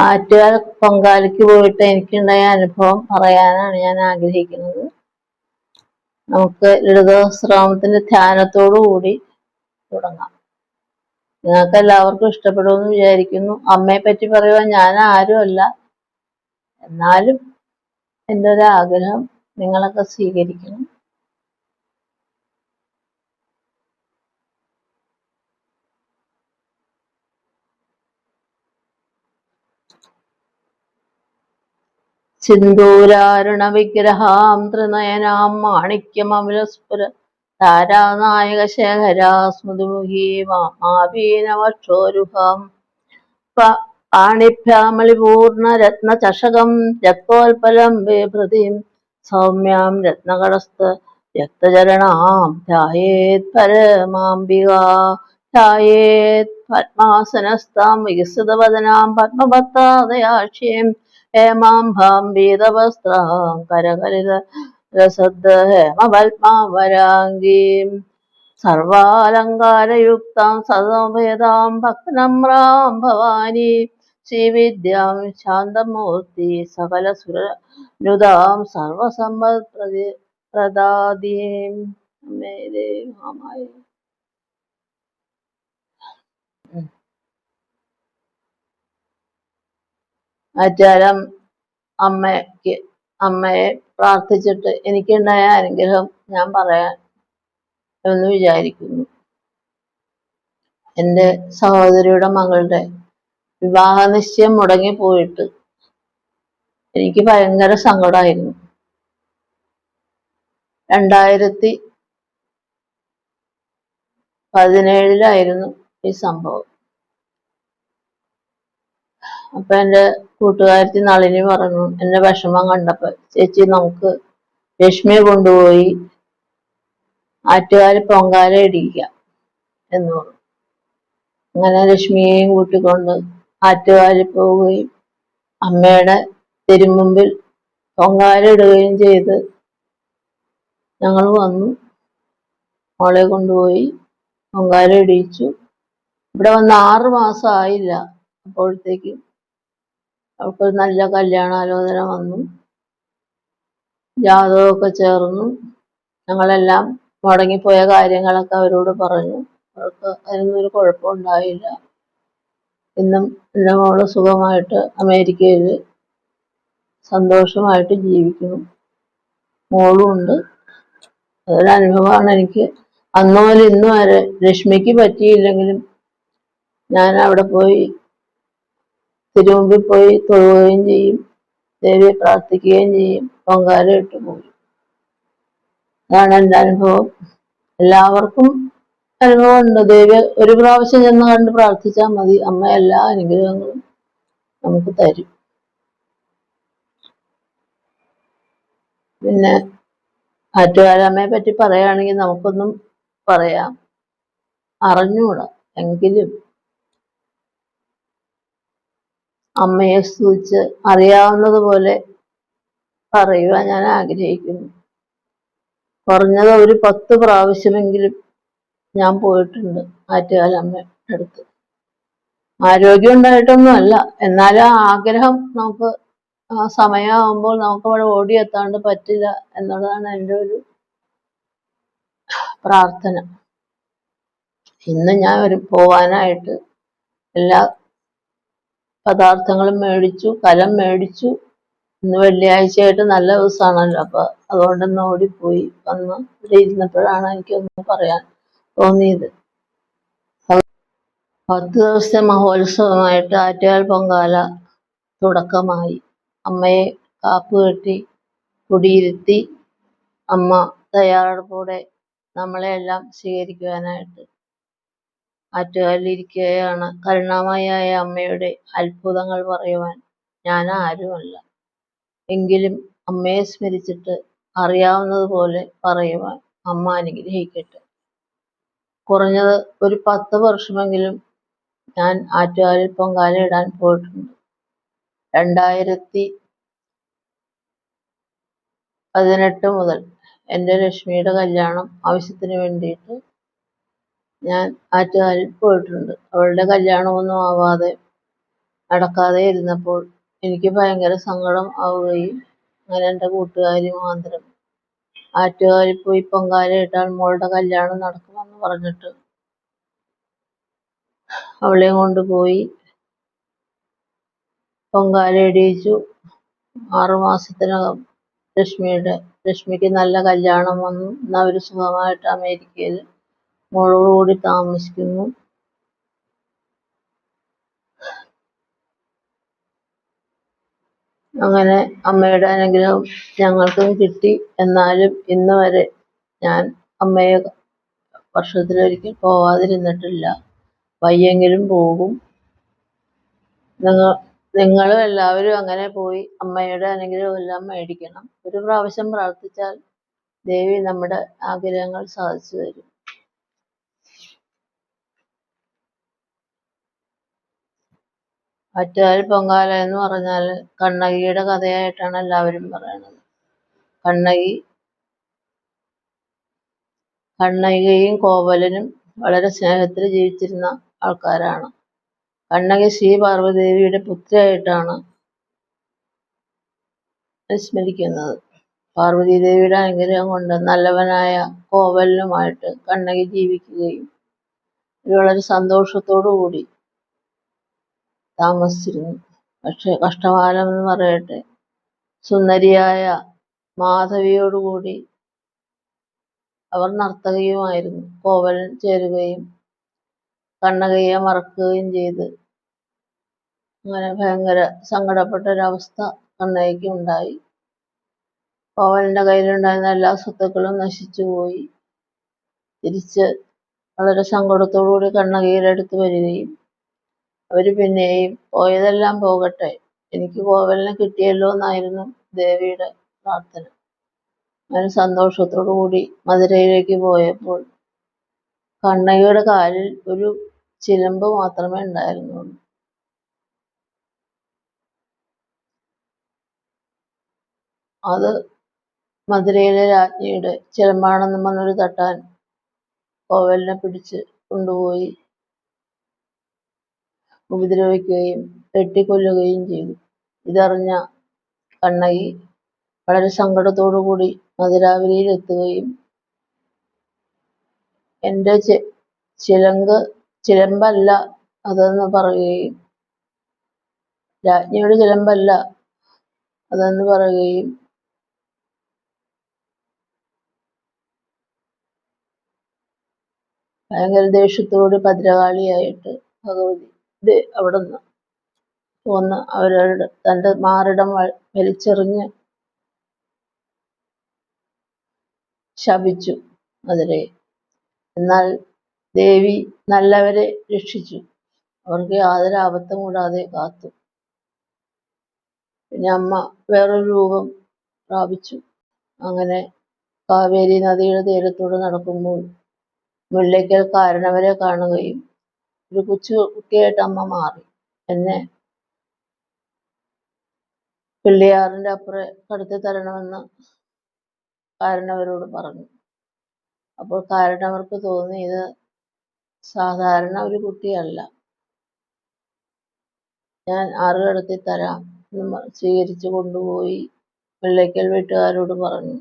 ആറ്റുകാൽ പൊങ്കാലയ്ക്ക് പോയിട്ട് എനിക്കുണ്ടായ അനുഭവം പറയാനാണ് ഞാൻ ആഗ്രഹിക്കുന്നത്. നമുക്ക് ലളിതാസഹസ്രനാമത്തിന്റെ ധ്യാനത്തോടു കൂടി തുടങ്ങാം. നിങ്ങൾക്ക് എല്ലാവർക്കും ഇഷ്ടപ്പെടുമെന്ന് വിചാരിക്കുന്നു. അമ്മയെ പറ്റി പറയുവാൻ ഞാൻ ആരുമല്ല, എന്നാലും എൻ്റെ ഒരു ആഗ്രഹം നിങ്ങളൊക്കെ സ്വീകരിക്കണം. സിന്ദൂരാരുണ വിഗ്രഹാം ത്രിനയനാം മാണിക്യമമലസ്ഫുര താരാനായക ശേഖരാ സ്മൃതിമുഖീ മാപീനവക്ഷോരുഹാം പാണിഭ്യാമളിപൂർണ രത്നചഷകം രക്തോൽപലം ബേഭൃതിം സൗമ്യാം രത്നകടസ്ഥ രക്തചരണാം ധ്യായേത് പരമാംബികാ ധ്യായേത് പത്മാസനസ്ഥാം വികസിതവദനാം പത്മപത്രാദയാക്ഷ്യം ഹേമാംഭാം പീതവസ്ത്രാം കരകലിത രസദ് ഹേമപത്മാവരാംഗീം സർവാലങ്കാരയുക്താം സദോഭേദാം ഭക്തനമ്രാം ഭവാനി ശ്രീവിദ്യാം ശാന്തമൂർത്തി സകല സുരനുതാം സർവസമ്പദ് പ്രദാദീം മേരേ മാമായി. ആറ്റാരം അമ്മയെ പ്രാർത്ഥിച്ചിട്ട് എനിക്കുണ്ടായ അനുഗ്രഹം ഞാൻ പറയാൻ എന്ന് വിചാരിക്കുന്നു. എൻ്റെ സഹോദരിയുടെ മകളുടെ വിവാഹ നിശ്ചയം മുടങ്ങിപ്പോയിട്ട് എനിക്ക് ഭയങ്കര സങ്കടമായിരുന്നു. 2017 ഈ സംഭവം. അപ്പൊ എൻ്റെ കൂട്ടുകാരത്തി നളിനി പറഞ്ഞു, എന്റെ വിഷമം കണ്ടപ്പോ, ചേച്ചി നമുക്ക് രശ്മിയെ കൊണ്ടുപോയി ആറ്റുകാൽ പൊങ്കാല ഇടിക്കാം എന്ന് പറഞ്ഞു. അങ്ങനെ രശ്മിയെയും കൂട്ടിക്കൊണ്ട് ആറ്റുകാലിൽ പോവുകയും അമ്മയുടെ തിരുമുമ്പിൽ പൊങ്കാല ഇടുകയും ചെയ്ത് ഞങ്ങൾ വന്നു. മോളെ കൊണ്ടുപോയി പൊങ്കാല ഇടിയിച്ചു. ഇവിടെ വന്ന് 6 മാസം ആയില്ല, അപ്പോഴത്തേക്കും അവൾക്കൊരു നല്ല കല്യാണാലോചന വന്നു. ജാതകമൊക്കെ ചേർന്നു. ഞങ്ങളെല്ലാം മുടങ്ങിപ്പോയ കാര്യങ്ങളൊക്കെ അവരോട് പറഞ്ഞു. അവർക്ക് അതിനൊന്നും കുഴപ്പമുണ്ടായില്ല. ഇന്നും എൻ്റെ മോള് സുഖമായിട്ട് അമേരിക്കയിൽ സന്തോഷമായിട്ട് ജീവിക്കുന്നു. മോളും ഉണ്ട്. അതൊരനുഭവമാണ് എനിക്ക്. അന്ന് മുതൽ ഇന്ന് വരെ രശ്മിക്ക് പറ്റിയില്ലെങ്കിലും ഞാൻ അവിടെ പോയി തിരുമുമ്പിൽ പോയി തൊഴുകയും ചെയ്യും, ദേവിയെ പ്രാർത്ഥിക്കുകയും ചെയ്യും, പൊങ്കാല ഇട്ട് പോയി. അതാണ് എൻ്റെ അനുഭവം. എല്ലാവർക്കും അനുഭവമുണ്ട്. ദേവി ഒരു പ്രാവശ്യം ചെന്ന് കണ്ട് പ്രാർത്ഥിച്ചാൽ മതി, അമ്മ എല്ലാ അനുഗ്രഹങ്ങളും നമുക്ക് തരും. പിന്നെ ആറ്റുകാലമ്മയെ പറ്റി പറയുകയാണെങ്കിൽ നമുക്കൊന്നും പറയാം, അറിഞ്ഞൂടാ. എങ്കിലും അമ്മയെ സ്തുതിച്ച് അറിയാവുന്നതുപോലെ പറയുവാൻ ഞാൻ ആഗ്രഹിക്കുന്നു. കുറഞ്ഞത് ഒരു 10 പ്രാവശ്യമെങ്കിലും ഞാൻ പോയിട്ടുണ്ട് ആറ്റുകാലമ്മയുടെ അടുത്ത്. ആരോഗ്യം ഉണ്ടായിട്ടൊന്നുമല്ല, എന്നാലും ആഗ്രഹം നമുക്ക് ആ സമയമാകുമ്പോൾ നമുക്ക് അവിടെ ഓടിയെത്താണ്ട് പറ്റില്ല എന്നുള്ളതാണ് എൻ്റെ ഒരു പ്രാർത്ഥന. ഇന്ന് ഞാൻ പോവാനായിട്ട് എല്ലാ പദാർത്ഥങ്ങളും മേടിച്ചു, കലം മേടിച്ചു. ഇന്ന് വെള്ളിയാഴ്ചയായിട്ട് നല്ല ദിവസമാണല്ലോ, അപ്പൊ അതുകൊണ്ടൊന്ന് ഓടിപ്പോയി വന്ന് ഇവിടെ ഇരുന്നപ്പോഴാണ് എനിക്കൊന്ന് പറയാൻ തോന്നിയത്. 10 ദിവസത്തെ മഹോത്സവമായിട്ട് ആറ്റുകാൽ പൊങ്കാല തുടക്കമായി. അമ്മയെ കാപ്പുകെട്ടി കുടിയിരുത്തി അമ്മ തയ്യാറെടുപ്പോടെ നമ്മളെല്ലാം സ്വീകരിക്കുവാനായിട്ട് ആറ്റുകാലിലിരിക്കുകയാണ്. കരുണാമയിയായ അമ്മയുടെ അത്ഭുതങ്ങൾ പറയുവാൻ ഞാൻ ആരുമല്ല, എങ്കിലും അമ്മയെ സ്മരിച്ചിട്ട് അറിയാവുന്നതുപോലെ പറയുവാൻ അമ്മ അനുഗ്രഹിക്കട്ടെ. കുറഞ്ഞത് ഒരു 10 വർഷമെങ്കിലും ഞാൻ ആറ്റുകാലിൽ പൊങ്കാല ഇടാൻ പോയിട്ടുണ്ട്. 2018 മുതൽ എൻ്റെ ലക്ഷ്മിയുടെ കല്യാണം ആവശ്യത്തിന് വേണ്ടിയിട്ട് ഞാൻ ആറ്റുകാലിൽ പോയിട്ടുണ്ട്. അവളുടെ കല്യാണമൊന്നും ആവാതെ നടക്കാതെ ഇരുന്നപ്പോൾ എനിക്ക് ഭയങ്കര സങ്കടം ആവുകയും അങ്ങനെ എൻ്റെ കൂട്ടുകാരി മുഖാന്തരം ആറ്റുകാലിൽ പോയി പൊങ്കാലയിട്ടാൽ മോളുടെ കല്യാണം നടക്കുമെന്ന് പറഞ്ഞിട്ട് അവളെയും കൊണ്ടുപോയി പൊങ്കാലയിടിയിച്ചു. 6 മാസത്തിനകം രശ്മിക്ക് നല്ല കല്യാണം വന്നു. ഇന്ന് അവർ സുഖമായിട്ട് അമേരിക്കയിൽ മോളോടുകൂടി താമസിക്കുന്നു. അങ്ങനെ അമ്മയുടെ അനുഗ്രഹം ഞങ്ങൾക്കും കിട്ടി. എന്നാലും ഇന്ന് വരെ ഞാൻ അമ്മയെ വർഷത്തിലൊരിക്കൽ പോവാതിരുന്നിട്ടില്ല. വയ്യെങ്കിലും പോകും. നിങ്ങളും എല്ലാവരും അങ്ങനെ പോയി അമ്മയുടെ അനുഗ്രഹം എല്ലാം മേടിക്കണം. ഒരു പ്രാവശ്യം പ്രാർത്ഥിച്ചാൽ ദേവി നമ്മുടെ ആഗ്രഹങ്ങൾ സാധിച്ചു തരും. ആറ്റുകാൽ പൊങ്കാല എന്ന് പറഞ്ഞാൽ കണ്ണകിയുടെ കഥയായിട്ടാണ് എല്ലാവരും പറയുന്നത്. കണ്ണകിയും കോവലനും വളരെ സ്നേഹത്തിൽ ജീവിച്ചിരുന്ന ആൾക്കാരാണ്. കണ്ണകി ശ്രീ പാർവ്വതീദേവിയുടെ പുത്രിയായിട്ടാണ് സ്മരിക്കുന്നത്. പാർവ്വതീദേവിയുടെ അനുഗ്രഹം കൊണ്ട് നല്ലവനായ കോവലനുമായിട്ട് കണ്ണകി ജീവിക്കുകയും വളരെ സന്തോഷത്തോടു കൂടി താമസിച്ചിരുന്നു. പക്ഷെ കഷ്ടകാലം എന്ന് പറയട്ടെ, സുന്ദരിയായ മാധവിയോടുകൂടി അവർ നർത്തകിയുമായിരുന്നു. കോവലൻ ചേരുകയും കണ്ണകിയെ മറക്കുകയും ചെയ്ത് അങ്ങനെ ഭയങ്കര സങ്കടപ്പെട്ട ഒരവസ്ഥ കണ്ണകിക്ക് ഉണ്ടായി. കോവലന്റെ കയ്യിലുണ്ടായിരുന്ന എല്ലാ സ്വത്തുക്കളും നശിച്ചുപോയി. തിരിച്ച് വളരെ സങ്കടത്തോടുകൂടി കണ്ണകിയുടെ അടുത്ത് വരികയും അവർ പിന്നെയും പോയതെല്ലാം പോകട്ടെ, എനിക്ക് കോവലനെ കിട്ടിയല്ലോ എന്നായിരുന്നു ദേവിയുടെ പ്രാർത്ഥന. അങ്ങനെ സന്തോഷത്തോടു കൂടി മധുരയിലേക്ക് പോയപ്പോൾ കണ്ണകിയുടെ കാലിൽ ഒരു ചിലമ്പ് മാത്രമേ ഉണ്ടായിരുന്നുള്ളൂ. അത് മധുരയിലെ രാജ്ഞിയുടെ ചിലമ്പാണെന്ന് പറഞ്ഞൊരു തട്ടാൻ കോവലിനെ പിടിച്ച് കൊണ്ടുപോയി ഉപദ്രവിക്കുകയും വെട്ടിക്കൊല്ലുകയും ചെയ്തു. ഇതറിഞ്ഞ കണ്ണകി വളരെ സങ്കടത്തോടു കൂടി മധുരാപുരിയിൽ എത്തുകയും എൻ്റെ ചിലമ്പല്ല അതെന്ന് പറയുകയും രാജ്ഞിയുടെ ചിലമ്പല്ല അതെന്ന് പറയുകയും ഭയങ്കര ദേഷ്യത്തോട് ഭദ്രകാളിയായിട്ട് ഭഗവതി അവിടെ നിന്ന് പോന്ന് അവരുടെ തൻ്റെ മാറിടം വലിച്ചെറിഞ്ഞ് ശപിച്ചു മധുരയെ. എന്നാൽ ദേവി നല്ലവരെ രക്ഷിച്ചു. അവർക്ക് യാതൊരു ആപത്തും കൂടാതെ കാത്തു. പിന്നെ അമ്മ വേറൊരു രൂപം പ്രാപിച്ചു. അങ്ങനെ കാവേരി നദിയുടെ തീരത്തൂടെ നടക്കുമ്പോൾ മുല്ലയ്ക്കൽ കാരണവരെ കാണുകയും ഒരു കുട്ടിയായിട്ട് അമ്മ മാറി. എന്നെ പിള്ളിയാറിന്റെ അപ്പുറം കടത്തി തരണമെന്ന് കാരണവരോട് പറഞ്ഞു. അപ്പോൾ കാരണവർക്ക് തോന്നി ഇത് സാധാരണ ഒരു കുട്ടിയല്ല, ഞാൻ ആറ് കടത്തി തരാം എന്ന് സ്വീകരിച്ചു കൊണ്ടുപോയി മുല്ലയ്ക്കൽ വീട്ടുകാരോട് പറഞ്ഞു.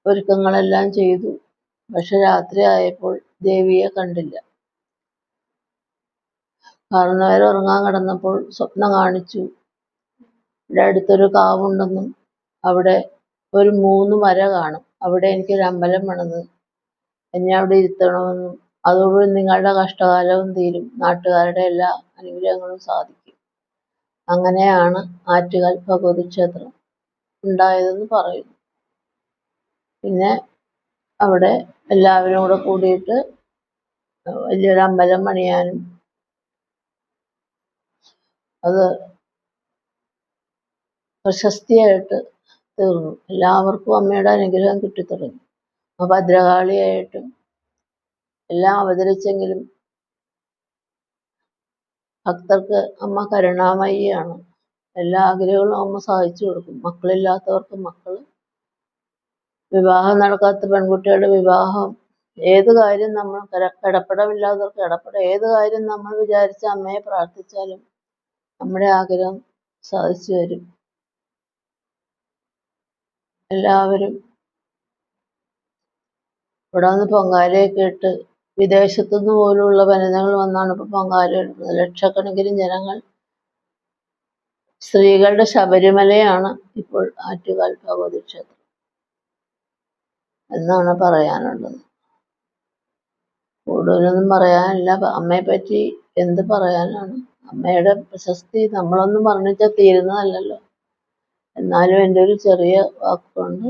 ഒരുക്കങ്ങളെല്ലാം ചെയ്തു. പക്ഷെ രാത്രി ആയപ്പോൾ ദേവിയെ കണ്ടില്ല. കാരണവർ ഉറങ്ങാൻ കിടന്നപ്പോൾ സ്വപ്നം കാണിച്ചു, ഇവിടെ അടുത്തൊരു കാവുണ്ടെന്നും അവിടെ ഒരു 3 മര കാണും, അവിടെ എനിക്കൊരു അമ്പലം പണിത് എന്നെ അവിടെ ഇരുത്തണമെന്നും അതോടുകൂടി നിങ്ങളുടെ കഷ്ടകാലവും തീരും, നാട്ടുകാരുടെ എല്ലാ അനുഗ്രഹങ്ങളും സാധിക്കും. അങ്ങനെയാണ് ആറ്റുകാൽ ഭഗവതി ക്ഷേത്രം ഉണ്ടായതെന്ന് പറയുന്നു. പിന്നെ അവിടെ എല്ലാവരും കൂടെ കൂടിയിട്ട് വലിയൊരു അമ്പലം പണിയാനും അത് പ്രശസ്തിയായിട്ട് തീർന്നു. എല്ലാവർക്കും അമ്മയുടെ അനുഗ്രഹം കിട്ടിത്തുടങ്ങി. ഭദ്രകാളിയായിട്ടും എല്ലാം അവതരിച്ചെങ്കിലും ഭക്തർക്ക് അമ്മ കരുണാമയിയാണ്. എല്ലാ ആഗ്രഹങ്ങളും അമ്മ സാധിച്ചു കൊടുക്കും. മക്കളില്ലാത്തവർക്ക് മക്കള്, വിവാഹം നടക്കാത്ത പെൺകുട്ടികളുടെ വിവാഹം ഏത് കാര്യം നമ്മൾ കിടപ്പിടമില്ലാത്തവർക്ക് കിടപ്പിടം, ഏത് കാര്യം നമ്മൾ വിചാരിച്ച അമ്മയെ പ്രാർത്ഥിച്ചാലും നമ്മുടെ ആഗ്രഹം സാധിച്ചു വരും. എല്ലാവരും ഇവിടെ വന്ന് പൊങ്കാലയൊക്കെ ഇട്ട്, വിദേശത്തുനിന്ന് പോലുള്ള വനിതകൾ വന്നാണ് ഇപ്പൊ പൊങ്കാല ഇടുന്നത്. ലക്ഷക്കണക്കിന് ജനങ്ങൾ. സ്ത്രീകളുടെ ശബരിമലയാണ് ഇപ്പോൾ ആറ്റുകാൽ ഭഗവതി ക്ഷേത്രം എന്നാണ് പറയാനുള്ളത്. കൂടുതലൊന്നും പറയാനില്ല. അമ്മയെ പറ്റി എന്ത് പറയാനാണ്? അമ്മയുടെ പ്രശസ്തി നമ്മളൊന്നും വർണ്ണിച്ചാൽ തീരുന്നതല്ലല്ലോ. എന്നാലും എൻ്റെ ഒരു ചെറിയ വാക്കുകൊണ്ട്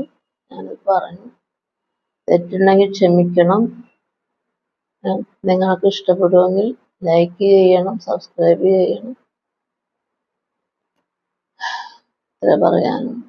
ഞാനത് പറഞ്ഞു. തെറ്റുണ്ടെങ്കിൽ ക്ഷമിക്കണം. നിങ്ങൾക്ക് ഇഷ്ടപ്പെടുമെങ്കിൽ ലൈക്ക് ചെയ്യണം, സബ്സ്ക്രൈബ് ചെയ്യണം. ഇത്ര പറയാനുണ്ട്.